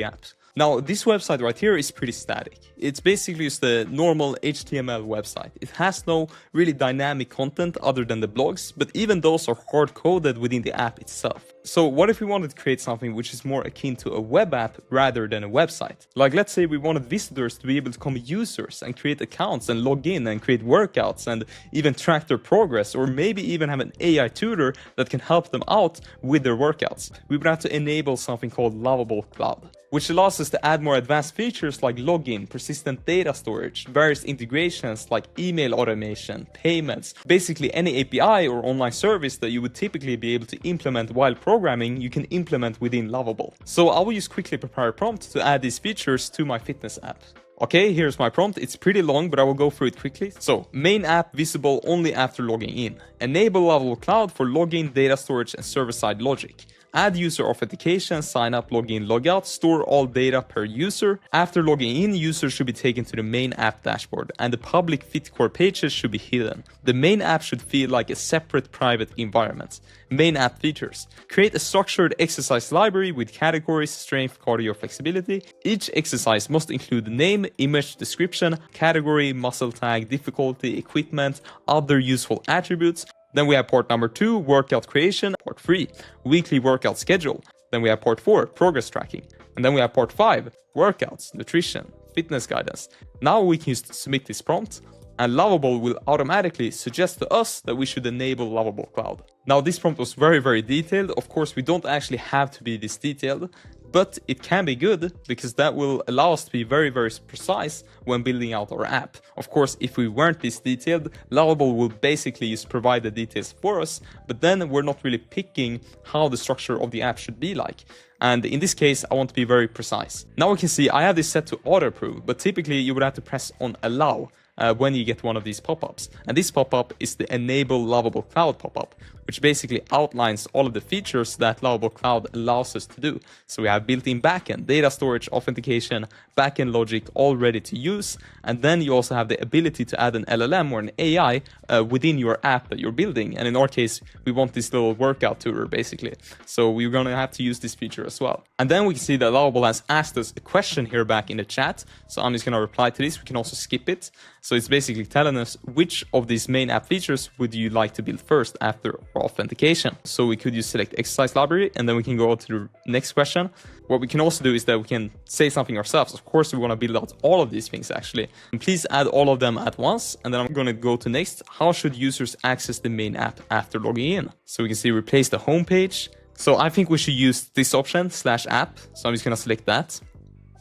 app. Now, this website right here is pretty static. It's basically just a normal HTML website. It has no really dynamic content other than the blogs, but even those are hard-coded within the app itself. So what if we wanted to create something which is more akin to a web app rather than a website? Like, let's say we wanted visitors to be able to become users and create accounts and log in and create workouts and even track their progress, or maybe even have an AI tutor that can help them out with their workouts. We would have to enable something called Lovable Cloud, which allows us to add more advanced features like login, persistent data storage, various integrations like email automation, payments, basically any API or online service that you would typically be able to implement while programming, you can implement within Lovable. So I will just quickly prepare a prompt to add these features to my fitness app. Okay, here's my prompt. It's pretty long, but I will go through it quickly. So, main app visible only after logging in. Enable Lovable Cloud for login, data storage, and server-side logic. Add user authentication, sign up, login, logout, store all data per user. After logging in, users should be taken to the main app dashboard, and the public FitCore pages should be hidden. The main app should feel like a separate private environment. Main app features. Create a structured exercise library with categories, strength, cardio, flexibility. Each exercise must include the name, image, description, category, muscle tag, difficulty, equipment, other useful attributes. Then we have port number 2, workout creation, port 3, weekly workout schedule. Then we have port 4, progress tracking. And then we have port 5, workouts, nutrition, fitness guidance. Now we can just submit this prompt, and Lovable will automatically suggest to us that we should enable Lovable Cloud. Now this prompt was very, very detailed. Of course, we don't actually have to be this detailed, but it can be good because that will allow us to be very, very precise when building out our app. Of course, if we weren't this detailed, Lovable will basically just provide the details for us, but then we're not really picking how the structure of the app should be like. And in this case, I want to be very precise. Now we can see I have this set to auto approve, but typically you would have to press on allow when you get one of these pop-ups. And this pop-up is the Enable Lovable Cloud pop-up, which basically outlines all of the features that Lovable Cloud allows us to do. So we have built-in backend, data storage, authentication, backend logic, all ready to use. And then you also have the ability to add an LLM or an AI within your app that you're building. And in our case, we want this little workout tutor, basically. So we're going to have to use this feature as well. And then we can see that Lovable has asked us a question here back in the chat. So I'm just going to reply to this. We can also skip it. So it's basically telling us which of these main app features would you like to build first after authentication. So we could use select exercise library, and then we can go to the next question. What we can also do is that we can say something ourselves. Of course, we want to build out all of these things actually. And please add all of them at once. And then I'm going to go to next. How should users access the main app after logging in? So we can see replace the home page. So I think we should use this option /app. So I'm just going to select that.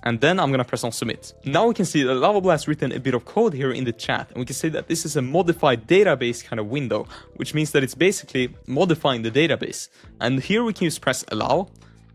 And then I'm going to press on submit. Now we can see that Lovable has written a bit of code here in the chat. And we can see that this is a modified database kind of window, which means that it's basically modifying the database. And here we can just press allow.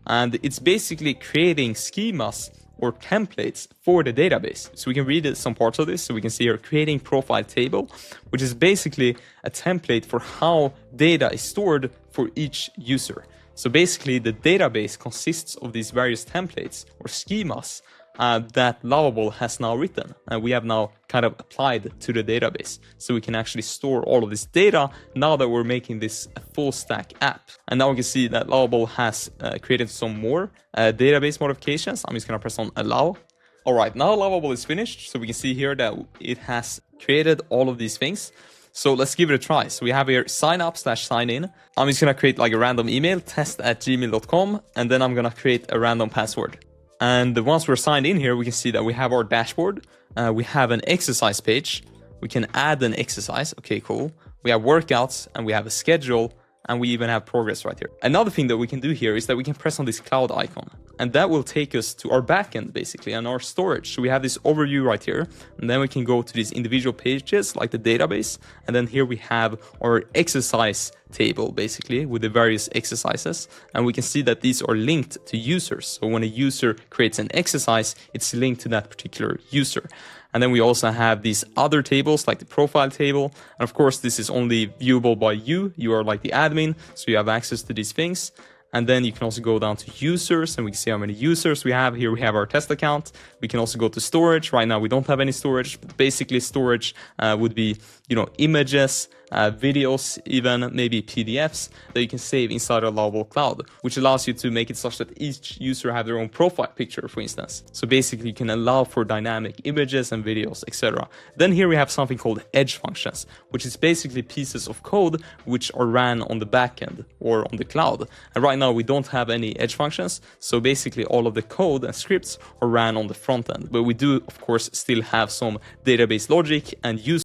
And it's basically creating schemas or templates for the database. So we can read some parts of this. So we can see here creating profile table, which is basically a template for how data is stored for each user. So basically the database consists of these various templates or schemas that Lovable has now written, and we have now kind of applied to the database. So we can actually store all of this data now that we're making this a full stack app. And now we can see that Lovable has created some more database modifications. I'm just going to press on allow. All right, now Lovable is finished. So we can see here that it has created all of these things. So let's give it a try. So we have here sign up /sign in. I'm just going to create like a random email, test@gmail.com, and then I'm going to create a random password. And once we're signed in here, we can see that we have our dashboard. We have an exercise page. We can add an exercise. Okay, cool. We have workouts and we have a schedule, and we even have progress right here. Another thing that we can do here is that we can press on this cloud icon, and that will take us to our backend basically and our storage. So we have this overview right here, and then we can go to these individual pages like the database, and then here we have our exercise table basically with the various exercises, and we can see that these are linked to users. So when a user creates an exercise, it's linked to that particular user. And then we also have these other tables like the profile table. And of course, this is only viewable by you. You are like the admin, so you have access to these things. And then you can also go down to users, and we can see how many users we have. Here we have our test account. We can also go to storage. Right now we don't have any storage, but basically storage would be, images, videos, even maybe PDFs that you can save inside a Lovable Cloud, which allows you to make it such that each user have their own profile picture, for instance. So basically you can allow for dynamic images and videos, etc. Then here we have something called edge functions, which is basically pieces of code which are ran on the backend or on the cloud. And right now we don't have any edge functions, so basically all of the code and scripts are ran on the front end. But we do, of course, still have some database logic and use